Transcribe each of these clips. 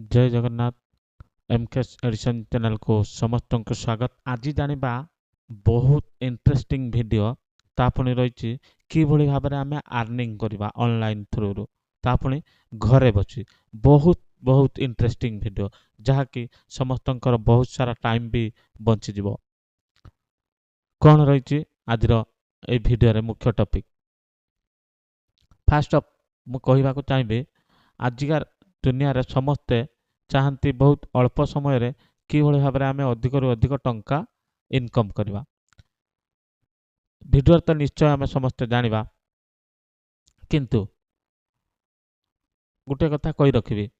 जय Jagannath MK addition channel को समस्त को स्वागत। आज जानिबा बहुत इंटरेस्टिंग वीडियो तापुनी रही कि भाव में आम अर्निंग करवा ऑनलाइन थ्रू रू तापुनी घरे बची बहुत बहुत इंटरेस्टिंग वीडियो जहाँकि समस्त बहुत सारा टाइम भी बंची जीवो। कौन रही आज वीडियो रे मुख्य टॉपिक फास्ट अप मु कहबा को चाहिए आजिकार दुनिया रे समस्ते चाहती बहुत अल्प समय रे कि भाव में आम अधिक रु अधिक टंका इनकम करवा। वीडियो तो निश्चय आम समस्ते जानिबा किंतु गोटे कथा कही रखी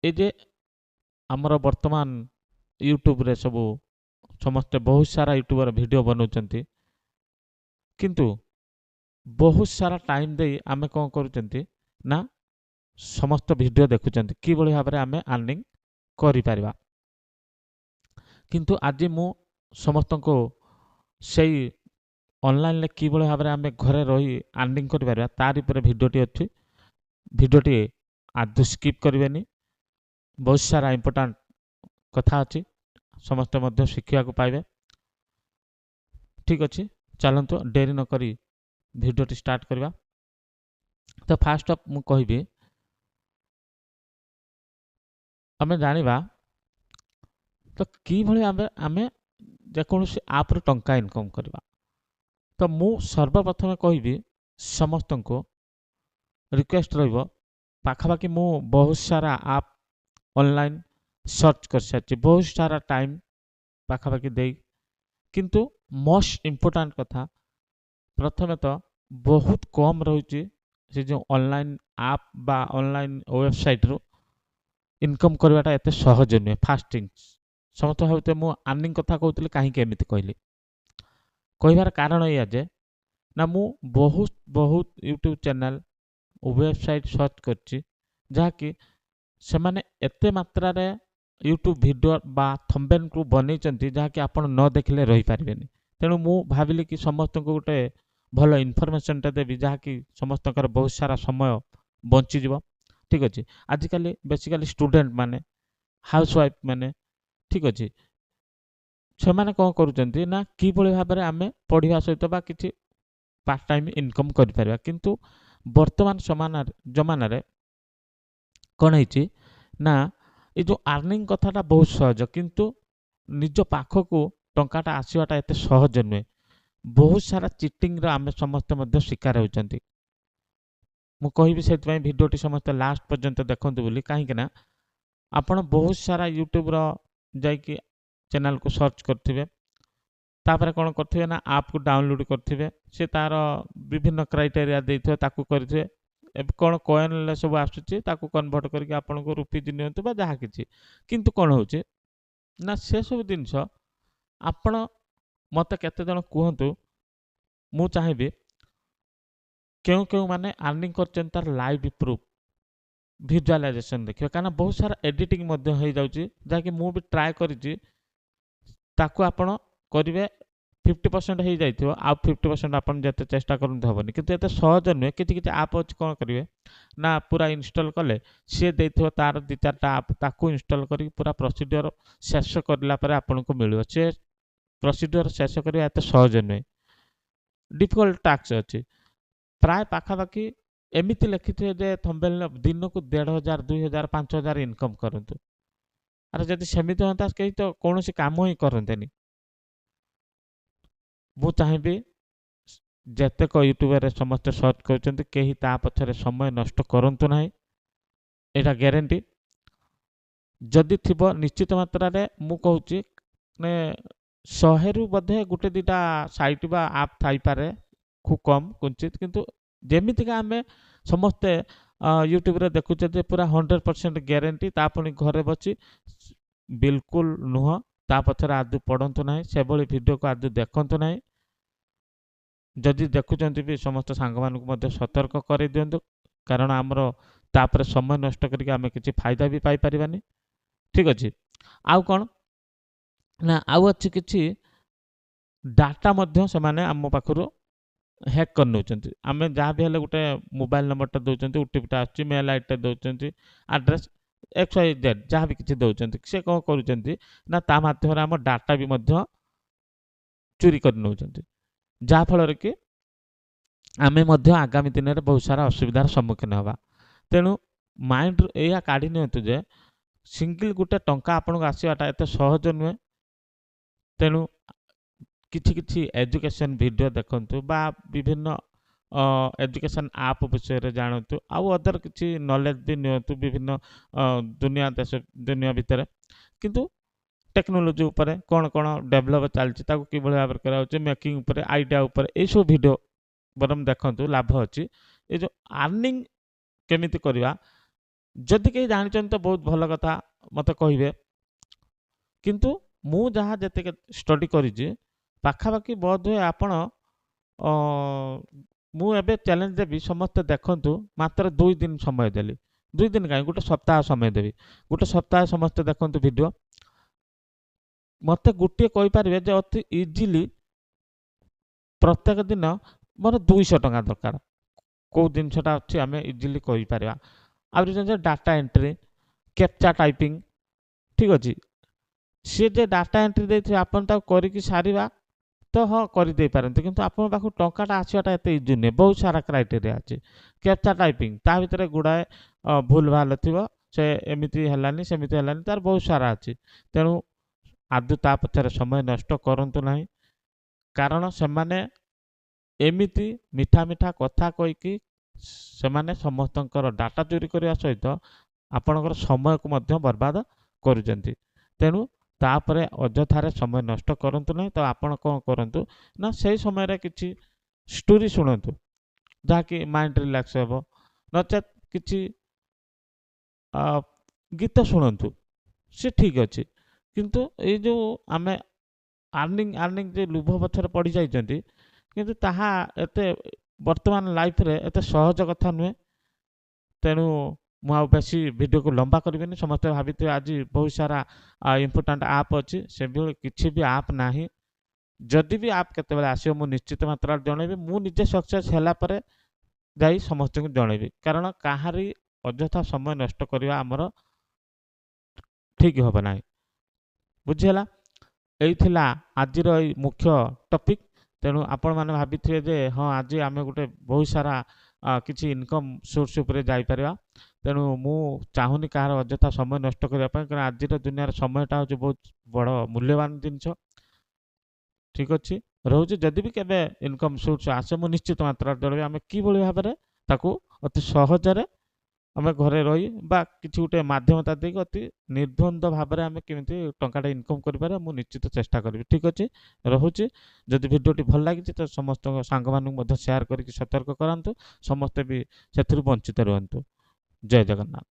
ए जे आमर वर्तमान यूट्यूब रे सबू समस्ते बहुत सारा यूट्यूबर वीडियो बनाउछंती किंतु बहुत सारा टाइम दे आम कौन करूँ ना समस्त वीडियो देखुं कि भाव में आम अर्निंग करिपारिबा। किंतु आज मु समस्त को सही ऑनलाइन ले कि भाव में आम घरे रही अर्निंग करिपारिबा तारि पर वीडियोटी अच्छी। वीडियोटी आदु स्किप करेनि, बहुत सारा इंपोर्टेंट कथा अच्छी समस्त मध्य शिखिया को पाइबे। ठीक अच्छे चलतु डेरी न करी वीडियोटी स्टार्ट करवा। तो फास्ट अप मु कहबी आम जानिबा तो कि आम जेकोसी आप रु टंका इनकम करवा। तो मु सर्वप्रथम कहबी समस्त को रिक्वेस्ट रहिबो पाखापाखि मु बहुत सारा आप ऑनलाइन सर्च कर सारी बहुत सारा टाइम पाखापाखि दे किंतु मोस्ट इम्पोर्टेंट कथा प्रथमे तो बहुत कम रही से जो ऑनलाइन आप बा ऑनलाइन वेबसाइट रू इनकम करवाटा एते सहज नुहे। फास्टिंग समस्त भावते मु अर्निंग कथा कहूली कहीं एमती कहली कहबार कारण या जे ना मु बहुत बहुत यूट्यूब चैनल वेबसाइट सर्च करछि जहाँकि से माने एते मात्रा रे यूट्यूब वीडियो बा थंबनेल को बनैछंती जहाँकि आपण न देखले रही पारिबेनी। तेणु मु भाविली कि समस्त को गोटे भल इनफॉरमेशन टा देबी जहाँकि समस्त बहुत सारा समय बंची जीवो। ठीक अच्छे आजिकल बेसिकली स्टूडेंट माने हाउसवाइफ माने ठीक अच्छे से माने कौन करुँच ना कि भाव में आम पढ़ा सहित बा किसी पार्ट टाइम इनकम कर किंतु वर्तमान जमाना रे कौन है ना ये जो अर्निंग कथाटा बहुत सहज किंतु निज पाखक टंकाटा आसवाटा एत सहज नुहे। बहुत सारा चिटिंग आम समस्त शिकार होती। मु कहबी से वीडियोटी समस्त लास्ट पर्यंत देखु बोली कहीं आपण बहुत सारा यूट्यूब जाइए चैनल को सर्च करेंगे तापर कौन करेंगे ना आप को डाउनलोड करेंगे से तार विभिन्न क्राइटेरिया देते करेंगे कौन कॉइन सब आसूची कन्वर्ट करके आपन को रुपीज नियंतु बा जहाँ किछि किंतु कौन होचे ना से सब जिनस आपण मत केते जन कहतु मु चाहिए क्यों क्यों माने अर्निंग करछन तार लाइव प्रूफ विजुअलाइजेशन देखिए कारण बहुत सारा एडिटिंग मध्य हो जाउची जाकि मु भी ट्राई करिछि ताकू आपण करिवे 50% हो जाइथियो आ 50% आपण जते चेष्टा करन हबनी किंतु एते सहज नुहे। किछि किछि आप अछि कोन करिवे ना पूरा इंस्टॉल कले से देथियो तार दि चारटा आप ताकू इंस्टॉल करी पूरा प्रोसीजर शेष करला परे आपण को मिलियो से प्रोसीजर शेष करिया एते सहज नुहे डिफिकल्ट टास्क अछि। प्राय पाखापाखि एमिति लिखिथे जे थंबनेल दिन को 1500 2000 5000 इनकम करंतु अरे जदि सेमिति होता कहीं तो कौन काम ही करतेनि। मु चाहिए जेतेक यूट्यूबर समस्त सर्च कर कहीं ता पछरे समय नष्ट करंतु नाही एटा ग्यारंटी जदि थिबो निश्चित मात्रा रे मु कहूची ने 100 रु बधे गुटे दिटा साइट बा आप थाई पारे खूब कम कुंचित किंतु जेमितिका आमे समस्ते यूट्यूब रे देखुचे जे पूरा 100% ग्यारंटी ता पुनी घरे बची बिल्कुल नुह ता पछरे आदु पढ़ंतु नाही से भली वीडियो को आदु देखंतु नाही। जदि देखुचंती भी समस्त सांग मानक मध्य सतर्क कर दियंतु कारण आमर तापर समय नष्ट करके आमे किछि फायदा भी पाई परिबानी। ठीक अछि आउ कोन ना आउ अछि किछि डाटा मध्य से माने आम पाखरु हैक कर नउचंती आमे जहाँ भी हेले गोटे मोबाइल नंबर टा दउचंती ओटीपी टा आछि मेल आईडी टा दउचंती एड्रेस XYZ ଯାହା ବି କିଛି ଦେଉଛନ୍ତି ସେ କ'ଣ କରୁଛନ୍ତି ନା ତା ମାଧ୍ୟମରେ ଆମ ଡାଟା ବି ମଧ୍ୟ ଚୋରି କରି ନେଉଛନ୍ତି, ଯାହାଫଳରେ କି ଆମେ ମଧ୍ୟ ଆଗାମୀ ଦିନରେ ବହୁତ ସାରା ଅସୁବିଧାର ସମ୍ମୁଖୀନ ହେବା। ତେଣୁ ମାଇଣ୍ଡରୁ ଏଇଆ କାଢ଼ି ନିଅନ୍ତୁ ଯେ ସିଙ୍ଗିଲ୍ ଗୋଟେ ଟଙ୍କା ଆପଣଙ୍କୁ ଆସିବାଟା ଏତେ ସହଜ ନୁହେଁ। ତେଣୁ କିଛି କିଛି ଏଜୁକେସନ୍ ଭିଡ଼ିଓ ଦେଖନ୍ତୁ ବା ବିଭିନ୍ନ ଏଜୁକେସନ୍ ଆପ୍ ବିଷୟରେ ଜାଣନ୍ତୁ, ଆଉ ଅଦର କିଛି ନଲେଜ୍ ବି ନିଅନ୍ତୁ ବିଭିନ୍ନ ଦୁନିଆ ଭିତରେ। କିନ୍ତୁ ଟେକ୍ନୋଲୋଜି ଉପରେ କ'ଣ କ'ଣ ଡେଭଲପ୍ ଚାଲିଛି ତାକୁ କିଭଳି ଭାବରେ କରାଯାଉଛି, ମେକିଂ ଉପରେ, ଆଇଡ଼ିଆ ଉପରେ, ଏଇସବୁ ଭିଡ଼ିଓ ବରଂ ଦେଖନ୍ତୁ, ଲାଭ ଅଛି। ଏ ଯେଉଁ ଆର୍ନିଂ କେମିତି କରିବା, ଯଦି କେହି ଜାଣିଛନ୍ତି ତ ବହୁତ ଭଲ କଥା, ମୋତେ କହିବେ। କିନ୍ତୁ ମୁଁ ଯାହା ଯେତିକି ଷ୍ଟଡି କରିଛି ପାଖାପାଖି ବୋଧହୁଏ ଆପଣ ମୁଁ ଏବେ ଚ୍ୟାଲେଞ୍ଜ ଦେବି, ସମସ୍ତେ ଦେଖନ୍ତୁ, ମାତ୍ର 2 ଦିନ ସମୟ ଦେଲି। 2 ଦିନ କାହିଁ, ଗୋଟେ ସପ୍ତାହ ସମୟ ଦେବି। ଗୋଟେ ସପ୍ତାହ ସମସ୍ତେ ଦେଖନ୍ତୁ ଭିଡ଼ିଓ। ମୋତେ ଗୋଟିଏ କହିପାରିବେ ଯେ ଅତି ଇଜିଲି ପ୍ରତ୍ୟେକ ଦିନ ମୋର 200 ଟଙ୍କା ଦରକାର, କେଉଁ ଜିନିଷଟା ଅଛି ଆମେ ଇଜିଲି କହିପାରିବା। ଆହୁରି ଯେ ଡାଟା ଏଣ୍ଟ୍ରି, କ୍ୟାପଚା ଟାଇପିଂ, ଠିକ୍ ଅଛି, ସିଏ ଯେ ଡାଟା ଏଣ୍ଟ୍ରି ଦେଇଥିବେ ଆପଣ ତାକୁ କରିକି ସାରିବା ତ ହଁ କରିଦେଇପାରନ୍ତି, କିନ୍ତୁ ଆପଣଙ୍କ ପାଖକୁ ଟଙ୍କାଟା ଆସିବାଟା ଏତେ ଇଜି ନୁହେଁ। ବହୁତ ସାରା କ୍ରାଇଟେରିଆ ଅଛି। କ୍ୟାପଚା ଟାଇପିଂ, ତା ଭିତରେ ଗୁଡ଼ାଏ ଭୁଲ ଭାଲ ଥିବ, ସେ ଏମିତି ହେଲାନି ସେମିତି ହେଲାନି, ତାର ବହୁତ ସାରା ଅଛି। ତେଣୁ ଆଦୌ ତା ପଛରେ ସମୟ ନଷ୍ଟ କରନ୍ତୁ ନାହିଁ, କାରଣ ସେମାନେ ଏମିତି ମିଠା ମିଠା କଥା କହିକି ସେମାନେ ସମସ୍ତଙ୍କର ଡାଟା ଚୋରି କରିବା ସହିତ ଆପଣଙ୍କର ସମୟକୁ ମଧ୍ୟ ବର୍ବାଦ କରୁଛନ୍ତି। ତେଣୁ ତାପରେ ଅଯଥାରେ ସମୟ ନଷ୍ଟ କରନ୍ତୁ ନାହିଁ। ତ ଆପଣ କ'ଣ କରନ୍ତୁ ନା ସେଇ ସମୟରେ କିଛି ଷ୍ଟୋରି ଶୁଣନ୍ତୁ, ଯାହାକି ମାଇଣ୍ଡ ରିଲାକ୍ସ ହେବ, ନଚେତ୍ କିଛି ଗୀତ ଶୁଣନ୍ତୁ, ସେ ଠିକ୍ ଅଛି। କିନ୍ତୁ ଏଇ ଯେଉଁ ଆମେ ଆର୍ନିଂ ଯେ ଲୁଭ ପଛରେ ପଡ଼ିଯାଇଛନ୍ତି, କିନ୍ତୁ ତାହା ଏତେ ବର୍ତ୍ତମାନ ଲାଇଫରେ ଏତେ ସହଜ କଥା ନୁହେଁ। ତେଣୁ ମୁଁ ଆଉ ବେଶୀ ଭିଡ଼ିଓକୁ ଲମ୍ବା କରିବିନି। ସମସ୍ତେ ଭାବିଥିବେ ଆଜି ବହୁତ ସାରା ଇମ୍ପୋର୍ଟାଣ୍ଟ ଆପ୍ ଅଛି, ସେଭଳି କିଛି ବି ଆପ୍ ନାହିଁ। ଯଦି ବି ଆପ୍ କେତେବେଳେ ଆସିବ ମୁଁ ନିଶ୍ଚିତ ମାତ୍ରାରେ ଜଣେଇବି। ମୁଁ ନିଜେ ସକ୍ସେସ୍ ହେଲା ପରେ ଯାଇ ସମସ୍ତଙ୍କୁ ଜଣେଇବି, କାରଣ କାହାରି ଅଯଥା ସମୟ ନଷ୍ଟ କରିବା ଆମର ଠିକ୍ ହେବ ନାହିଁ। ବୁଝିହେଲା? ଏଇ ଥିଲା ଆଜିର ଏଇ ମୁଖ୍ୟ ଟପିକ୍। ତେଣୁ ଆପଣମାନେ ଭାବିଥିବେ ଯେ ହଁ ଆଜି ଆମେ ଗୋଟେ ବହୁତ ସାରା କିଛି ଇନକମ୍ ସୋର୍ସ ଉପରେ ଯାଇପାରିବା। ତେଣୁ ମୁଁ ଚାହୁଁନି କାହାର ଅଯଥା ସମୟ ନଷ୍ଟ କରିବା ପାଇଁ, କାରଣ ଆଜିର ଦୁନିଆରେ ସମୟଟା ହେଉଛି ବହୁତ ବଡ଼ ମୂଲ୍ୟବାନ ଜିନିଷ। ଠିକ୍ ଅଛି, ରହୁଛି। ଯଦି ବି କେବେ ଇନକମ୍ ସୋର୍ସ ଆସେ ମୁଁ ନିଶ୍ଚିତ ମାତ୍ରାରେ ଜଣାଇବି ଆମେ କିଭଳି ଭାବରେ ତାକୁ ଅତି ସହଜରେ ଆମେ ଘରେ ରହି ବା କିଛି ଗୋଟେ ମାଧ୍ୟମତା ଦେଇକି ଅତି ନିର୍ଦ୍ୱନ୍ଦ ଭାବରେ ଆମେ କେମିତି ଟଙ୍କାଟା ଇନକମ୍ କରିପାରିବା ମୁଁ ନିଶ୍ଚିତ ଚେଷ୍ଟା କରିବି। ଠିକ୍ ଅଛି, ରହୁଛି। ଯଦି ଭିଡ଼ିଓଟି ଭଲ ଲାଗିଛି ତ ସମସ୍ତଙ୍କ ସାଙ୍ଗମାନଙ୍କୁ ମଧ୍ୟ ସେୟାର କରିକି ସତର୍କ କରାନ୍ତୁ, ସମସ୍ତେ ବି ସେଥିରୁ ବଞ୍ଚିତ ରୁହନ୍ତୁ। ଜୟ ଜଗନ୍ନାଥ।